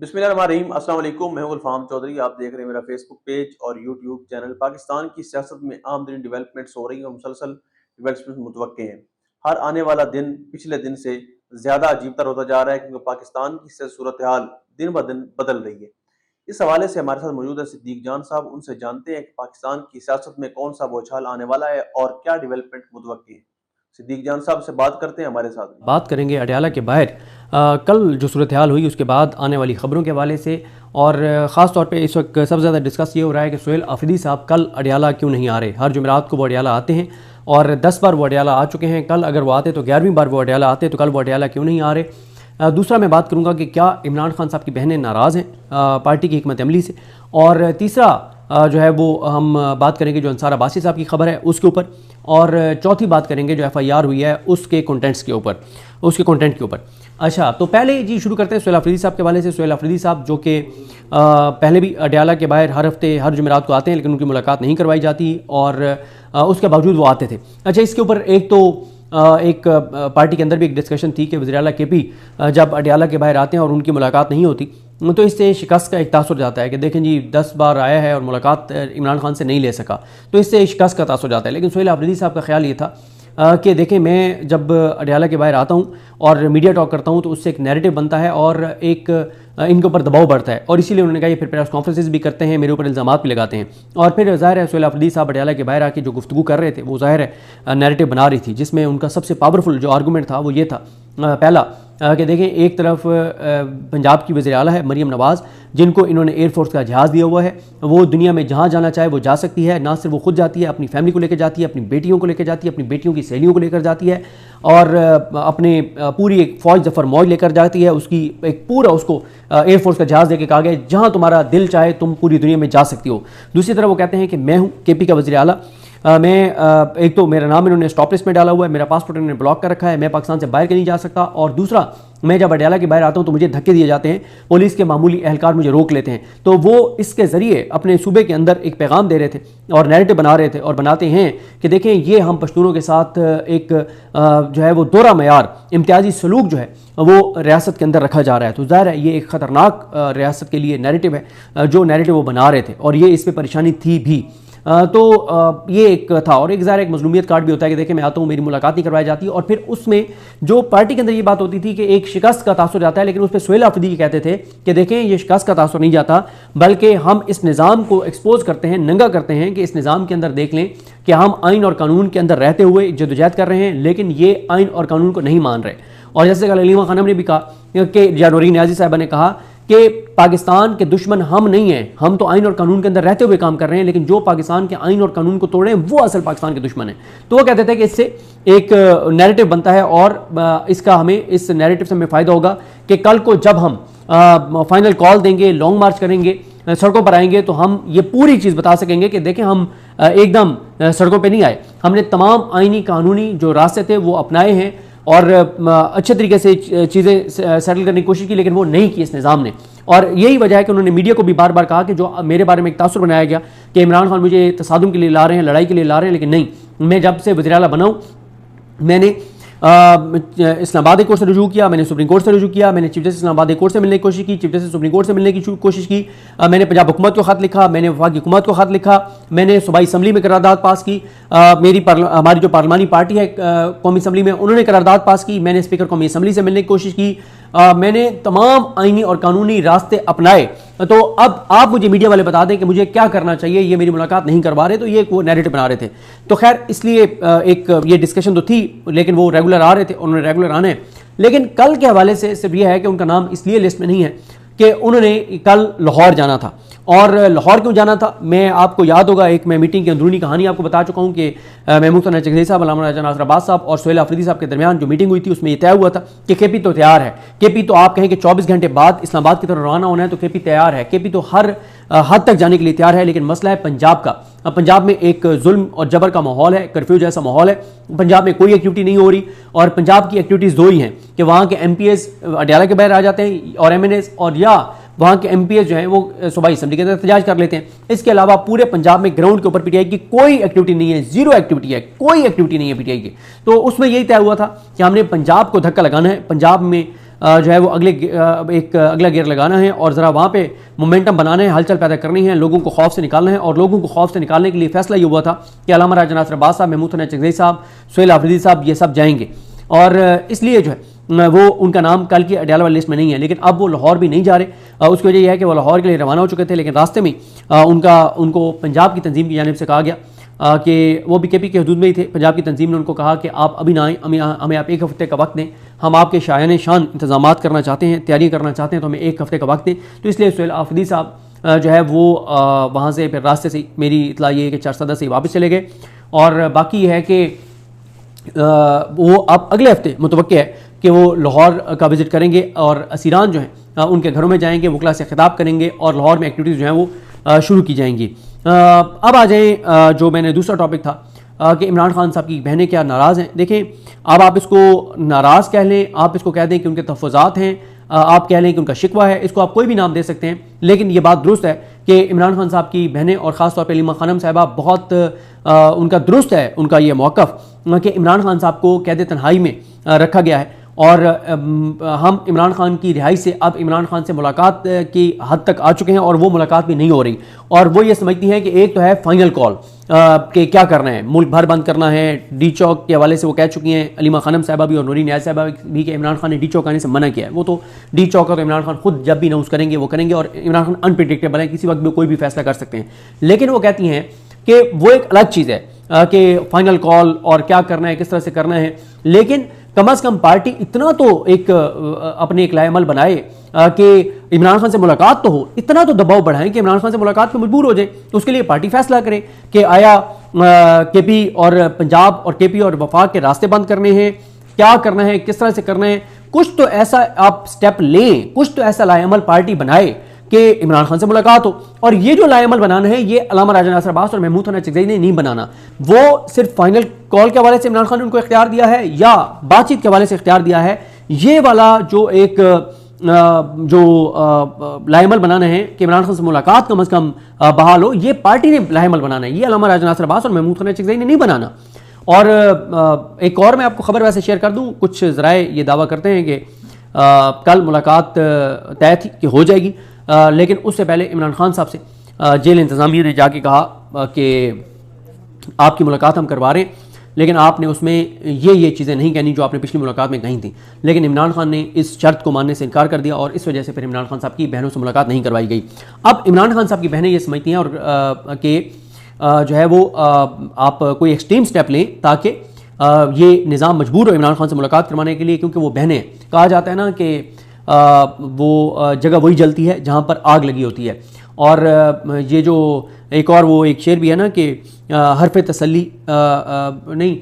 बिस्मिल्लाहिर्रहमानिर्रहीम। अस्सलाम वालेकुम। मैं हूं गुलफाम चौधरी। आप देख रहे हैं मेरा फेसबुक पेज और यूट्यूब चैनल। पाकिस्तान की सियासत में आमतरीन डेवलपमेंट्स हो रही हैं और मुसलसल डेवलपमेंट मुतवक्के हैं। हर आने वाला दिन पिछले दिन से ज़्यादा अजीब तर होता जा रहा है, क्योंकि पाकिस्तान की सूरत हाल दिन ब दिन बदल रही है। इस हवाले से हमारे साथ मौजूद है सिद्दीक जान साहब। उनसे जानते हैं कि पाकिस्तान की सियासत में कौन सा बौछार आने वाला है और क्या डेवलपमेंट मुतवक्की है। सिद्दीक जान साहब से बात करते हैं हमारे साथ। बात करेंगे अडयाला के बाहर कल जो सूरत हाल हुई उसके बाद आने वाली ख़बरों के हवाले से। और ख़ास तौर पे इस वक्त सबसे ज़्यादा डिस्कस ये हो रहा है कि सोहेल आफरीदी साहब कल अडयाला क्यों नहीं आ रहे। हर जुमेरात को वो अडयाला आते हैं और 10 बार वो अडयाला आ चुके हैं। कल अगर वो आते तो 11वीं बार वो अडयाला आते, तो कल वो अडयाला क्यों नहीं आ रहे। दूसरा मैं बात करूँगा कि क्या इमरान खान साहब की बहनें नाराज़ हैं पार्टी की हिकमत अमली से। और तीसरा जो है वो हम बात करेंगे जो अंसार अब्बासी साहब की खबर है उसके ऊपर। और चौथी बात करेंगे जो FIR हुई है उसके कंटेंट्स के ऊपर, उसके कंटेंट के ऊपर। अच्छा, तो पहले जी शुरू करते हैं सोहेल आफरीदी साहब के हवाले से। सोहेल आफरीदी साहब जो कि पहले भी अडयाला के बाहर हर हफ्ते हर जुमेरात को आते हैं, लेकिन उनकी मुलाकात नहीं करवाई जाती और उसके बावजूद वो आते थे। अच्छा, इसके ऊपर एक तो एक पार्टी के अंदर भी एक डिस्कशन थी कि वज़ीर आला KP जब अडयाला के बाहर आते हैं और उनकी मुलाकात नहीं होती तो इससे शिकस्त का एक तासुर जाता है कि देखें जी 10 बार आया है और मुलाकात इमरान खान से नहीं ले सका, तो इससे शिकस्त का तासुर जाता है। लेकिन सोहेल आफरीदी साहब का ख्याल ये था कि देखें मैं जब अडयाला के बाहर आता हूँ और मीडिया टॉक करता हूँ तो उससे एक नैरेटिव बनता है और एक इनके ऊपर दबाव बढ़ता है, और इसीलिए उन्होंने कहा ये फिर प्रेस कॉन्फ्रेंसेस भी करते हैं, मेरे ऊपर इल्ज़ामात भी लगाते हैं। और फिर ज़ाहिर है सोहेल आफरीदी साहब अडयाला के बाहर आके जो गुफ्तगू कर रहे थे वो ज़ाहिर है नैरेटिव बना रही थी, जिसमें उनका सबसे पावरफुल जो आर्गूमेंट था वो ये था पहला कि देखें एक तरफ पंजाब की वज़ीर आला है मरीम नवाज़, जिनको इन्होंने एयरफोर्स का जहाज़ दिया हुआ है, वो दुनिया में जहाँ जाना चाहे वो जा सकती है। ना सिर्फ वो खुद जाती है, अपनी फैमिली को लेकर जाती है, अपनी बेटियों को लेकर जाती है, अपनी बेटियों की सहेलियों को लेकर जाती है और अपने पूरी एक फ़ौज जफर मौज लेकर जाती है। उसकी एक पूरा उसको एयरफोर्स का जहाज़ देके कहा गया जहाँ तुम्हारा दिल चाहे तुम पूरी दुनिया में जा सकती हो। दूसरी तरफ वो कहते हैं कि मैं हूँ KP का वज़ीर आला, मैं एक तो मेरा नाम इन्होंने स्टॉप लिस्ट में डाला हुआ है, मेरा पासपोर्ट इन्होंने ब्लॉक कर रखा है, मैं पाकिस्तान से बाहर नहीं जा सकता। और दूसरा, मैं जब अडयाला के बाहर आता हूं तो मुझे धक्के दिए जाते हैं, पुलिस के मामूली एहलकार मुझे रोक लेते हैं। तो वो इसके ज़रिए अपने सूबे के अंदर एक पैगाम दे रहे थे और नैरेटिव बना रहे थे और बनाते हैं कि देखें ये हम पश्तूनों के साथ एक जो है वो दोहरा मयार इम्तियाजी सलूक जो है वो रियासत के अंदर रखा जा रहा है। तो ज़ाहिर है ये एक ख़तरनाक रियासत के लिए नैरेटिव है जो नैरेटिव वो बना रहे थे, और ये इस पर परेशानी थी भी। तो ये एक था। और एक ज़ाहिर एक मज़लूमियत कार्ड भी होता है कि देखें मैं आता हूँ मेरी मुलाकात नहीं करवाई जाती, और फिर उसमें जो पार्टी के अंदर ये बात होती थी कि एक शिकस्त का तासुर जाता है, लेकिन उस पर सोहेल आफरीदी कहते थे कि देखें ये शिकस्त का तासुर नहीं जाता, बल्कि हम इस निज़ाम को एक्सपोज करते हैं, नंगा करते हैं कि इस निज़ाम के अंदर देख लें कि हम आइन और कानून के अंदर रहते हुए जदोजहद कर रहे हैं, लेकिन ये आइन और कानून को नहीं मान रहे। और जैसे कल अलीमा खानम ने भी कहा कि या नूरीन नियाज़ी साहिबा ने कहा कि पाकिस्तान के दुश्मन हम नहीं हैं, हम तो आइन और कानून के अंदर रहते हुए काम कर रहे हैं, लेकिन जो पाकिस्तान के आइन और कानून को तोड़ रहे हैं वो असल पाकिस्तान के दुश्मन हैं। तो वो कहते थे कि इससे एक नैरेटिव बनता है और इसका हमें इस नैरेटिव से हमें फ़ायदा होगा कि कल को जब हम फाइनल कॉल देंगे, लॉन्ग मार्च करेंगे, सड़कों पर आएंगे, तो हम ये पूरी चीज़ बता सकेंगे कि देखें हम एकदम सड़कों पर नहीं आए, हमने तमाम आइनी कानूनी जो रास्ते थे वो अपनाए हैं और अच्छे तरीके से चीज़ें सेटल करने की कोशिश की, लेकिन वो नहीं की इस निज़ाम ने। और यही वजह है कि उन्होंने मीडिया को भी बार बार कहा कि जो मेरे बारे में एक तासुर बनाया गया कि इमरान खान मुझे तसादुम के लिए ला रहे हैं, लड़ाई के लिए ला रहे हैं, लेकिन नहीं, मैं जब से वज़ीर आला बना हूँ मैंने इस्लामाबाद कोर्ट से रुजू किया, मैंने सुप्रीम कोर्ट से रुजू किया, मैंने चीफ जस्टिस इस्लामाबाद कोर्ट से मिलने की कोशिश की, चीफ जस्टिस सुप्रीम कोर्ट से मिलने की कोशिश की, मैंने पंजाब हुकूमत को खत लिखा, मैंने वफाकी हुकूमत को खत लिखा, मैंने सूबाई असम्बली में करारदाद पास की, हमारी जो पार्लिमानी पार्टी है कौमी असम्बली में उन्होंने करारदाद पास की, मैंने स्पीकर कौमी असम्बली से मिलने की कोशिश की, मैंने तमाम आइनी और कानूनी रास्ते अपनाए। तो अब आप मुझे मीडिया वाले बता दें कि मुझे क्या करना चाहिए, ये मेरी मुलाकात नहीं करवा रहे, तो ये वो नैरेटिव बना रहे थे। तो खैर इसलिए एक ये डिस्कशन तो थी, लेकिन वो रेगुलर आ रहे थे, उन्होंने रेगुलर आना है। लेकिन कल के हवाले से सिर्फ ये है कि उनका नाम इसलिए लिस्ट में नहीं है कि उन्होंने कल लाहौर जाना था। और लाहौर क्यों जाना था, मैं आपको याद होगा एक मैं मीटिंग की अंदरूनी कहानी आपको बता चुका हूँ कि महमूद हसन चकधरी साहब, अल्लामा नासिर अब्बास साहब और सोहेल आफरीदी साहब के दरमियान जो मीटिंग हुई थी उसमें यह तय हुआ था कि KP तो तैयार है। KP तो आप कहें कि 24 घंटे बाद इस्लामाबाद की तरफ रवाना होना है तो KP तैयार है, KP तो हर हद तक जाने के लिए तैयार है। लेकिन मसला है पंजाब का, पंजाब में एक जुल्म और जबर का माहौल है, कर्फ्यू जैसा माहौल है, पंजाब में कोई एक्टिविटी नहीं हो रही। और पंजाब की एक्टिविटीज़ दो ही हैं कि वहाँ के MPs अडयाला के बाहर आ जाते हैं और MNAs, और या वहाँ के MPs जो हैं वो सूबाई असम्बली के अंदर एहतजाज कर लेते हैं। इसके अलावा पूरे पंजाब में ग्राउंड के ऊपर PTI की कोई एक्टिविटी नहीं है, जीरो एक्टिविटी है, कोई एक्टिविटी नहीं है PTI की। तो उसमें यही तय हुआ था कि हमने पंजाब को धक्का लगाना है, पंजाब में जो है वो एक अगला गियर लगाना है और ज़रा वहाँ पे मोमेंटम बनाना है, हलचल पैदा करनी है, लोगों को खौफ से निकालना है। और लोगों को खौफ से निकालने के लिए फैसला ये हुआ था कि अल्लामा राजा नासिर अब्बास साहब, महमूद हसन चगज़ई साहब, सुहेल आफरीदी साहब, ये सब जाएंगे। और इसलिए जो है वो उनका नाम कल की अडयाला वाली लिस्ट में नहीं है। लेकिन अब वो लाहौर भी नहीं जा रहे। उसकी वजह यह है कि वो लाहौर के लिए रवाना हो चुके थे, लेकिन रास्ते में उनको पंजाब की तंजीम की जानिब से कहा गया कि वो बीकेपी के हदूद में ही थे। पंजाब की तंजीम ने उनको कहा कि आप अभी ना आएँ, हमें आप 1 हफ्ते का वक्त दें, हम आपके शायान शान इंतजाम करना चाहते हैं, तैयारी करना चाहते हैं, तो हमें 1 हफ्ते का वक्त दें। तो इसलिए सुहेल आफरीदी साहब जो है वो वहाँ से फिर रास्ते से, मेरी इतला ये है कि 4 सदस्य वापस चले गए। और बाकी है कि वो अब अगले हफ्ते मुतवक्के है कि वो लाहौर का विज़िट करेंगे और असीरान जो हैं उनके घरों में जाएंगे, वकला से खिताब करेंगे और लाहौर में एक्टिविटीज़ जो हैं वो शुरू की जाएंगी। अब आ जाएँ जो मैंने दूसरा टॉपिक था कि इमरान खान साहब की बहनें क्या नाराज़ हैं। देखें, अब आप इसको नाराज़ कह लें, आप इसको कह दें कि उनके तहफ़्फ़ुज़ात हैं, आप कह लें कि उनका शिकवा है, इसको आप कोई भी नाम दे सकते हैं। लेकिन ये बात दुरुस्त है कि इमरान खान साहब की बहनें और ख़ास तौर पर अलीमा खानम साहिबा बहुत उनका दुरुस्त है उनका ये मौक़िफ़ कि इमरान खान साहब को कैद तन्हाई में रखा गया है। और हम इमरान खान की रिहाई से अब इमरान खान से मुलाकात की हद तक आ चुके हैं और वो मुलाकात भी नहीं हो रही। और वो ये समझती हैं कि एक तो है फाइनल कॉल कि क्या करना है, मुल्क भर बंद करना है। डी चौक के हवाले से वो कह चुकी हैं, अलीमा खानम साहिबा भी और नूरी न्याज साहिबा भी, कि इमरान खान ने डी चौक आने से मना किया है। वो तो डी चौक का तो इमरान खान खुद जब भी अनाउंस करेंगे वो करेंगे और इमरान खान अनप्रिडिक्टेबल है, किसी वक्त भी कोई भी फैसला कर सकते हैं। लेकिन वो कहती हैं कि वो एक अलग चीज़ है कि फाइनल कॉल और क्या करना है, किस तरह से करना है। लेकिन कम अज़ कम पार्टी इतना तो एक अपने एक लाएमल बनाए कि इमरान खान से मुलाकात तो हो, इतना तो दबाव बढ़ाएं कि इमरान खान से मुलाकात पर मजबूर हो जाए। उसके लिए पार्टी फैसला करे कि आया केपी और पंजाब और केपी और वफाक के रास्ते बंद करने हैं, क्या करना है, किस तरह से करना है। कुछ तो ऐसा आप स्टेप लें, कुछ तो ऐसा लाएमल पार्टी बनाए कि इमरान खान से मुलाकात हो। और ये जो लाएमल बनाना है ये अल्लामा राजा नासिर अब्बास और महमूद हसन चगज़ई ने नहीं बनाना। वो सिर्फ फाइनल कॉल के हवाले से इमरान खान ने उनको इख्तियार दिया है या बातचीत के हवाले से इख्तियार दिया है। ये वाला जो एक लाएमल बनाना है कि इमरान खान से मुलाकात कम अज़ कम बहाल हो, ये पार्टी ने लाएमल बनाना है, ये अल्लामा राजा नासिर अब्बास और महमूद हसन चगज़ई ने नहीं बनाना। और एक और मैं आपको खबर वैसे शेयर कर दूं, कुछ ज़राए ये दावा करते हैं कि कल मुलाकात तय थी कि हो जाएगी, लेकिन उससे पहले इमरान खान साहब से जेल इंतज़ामिया ने जाके कहा कि आपकी मुलाकात हम करवा रहे हैं, लेकिन आपने उसमें ये चीज़ें नहीं कहनी जो आपने पिछली मुलाकात में कही थी। लेकिन इमरान खान ने इस शर्त को मानने से इनकार कर दिया और इस वजह से फिर इमरान खान साहब की बहनों से मुलाकात नहीं करवाई गई। अब इमरान खान साहब की बहनें ये समझती हैं और कि जो है वो आप कोई एक्सट्रीम स्टेप लें ताकि ये निज़ाम मजबूर हो इमरान खान से मुलाकात करवाने के लिए, क्योंकि वो बहनें, कहा जाता है ना कि वो जगह वही जलती है जहाँ पर आग लगी होती है। और ये जो एक और वो एक शेर भी है ना कि हरफ तसल्ली नहीं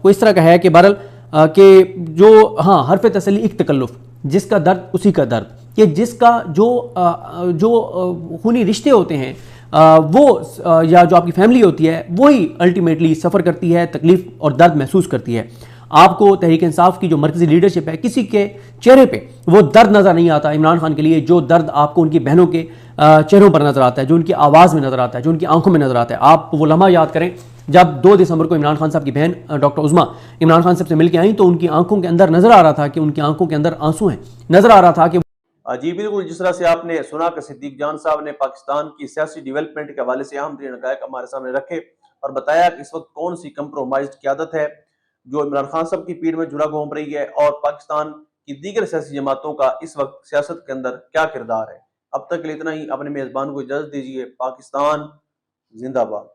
कोई इस तरह का है कि बहरल कि जो हाँ हरफ तसल्ली एक तकल्लुफ़, जिसका दर्द उसी का दर्द, कि जिसका जो खूनी रिश्ते होते हैं वो या जो आपकी फैमिली होती है वही अल्टीमेटली सफ़र करती है, तकलीफ़ और दर्द महसूस करती है। आपको तहरीक इंसाफ की जो मरकज़ी लीडरशिप है, किसी के चेहरे पे वो दर्द नज़र नहीं आता। इमरान खान के लिए जो दर्द आपको उनकी बहनों के चेहरों पर नज़र आता है, जो उनकी आवाज़ में नज़र आता है, जो उनकी आंखों में नज़र आता है। आप वो लम्हा याद करें जब 2 दिसंबर को इमरान खान साहब की बहन डॉक्टर उज़मा इमरान खान साहब से मिल के आई तो उनकी आंखों के अंदर नज़र आ रहा था कि उनकी आंखों के अंदर आंसू हैं, नज़र आ रहा था कि जी बिल्कुल, जिस तरह से आपने सुना कि सिद्दीक जान साहब ने पाकिस्तान की सियासी डेवलपमेंट के हवाले से अहम तरीन हक़ाइक़ हमारे सामने रखे और बताया कि इस वक्त कौन सी कंप्रोमाइज्ड क़यादत है जो इमरान खान साहब की पीठ में झूला घूम रही है और पाकिस्तान की दीगर सियासी जमातों का इस वक्त सियासत के अंदर क्या किरदार है। अब तक के लिए इतना ही, अपने मेज़बान को इजाज़त दीजिए। पाकिस्तान जिंदाबाद।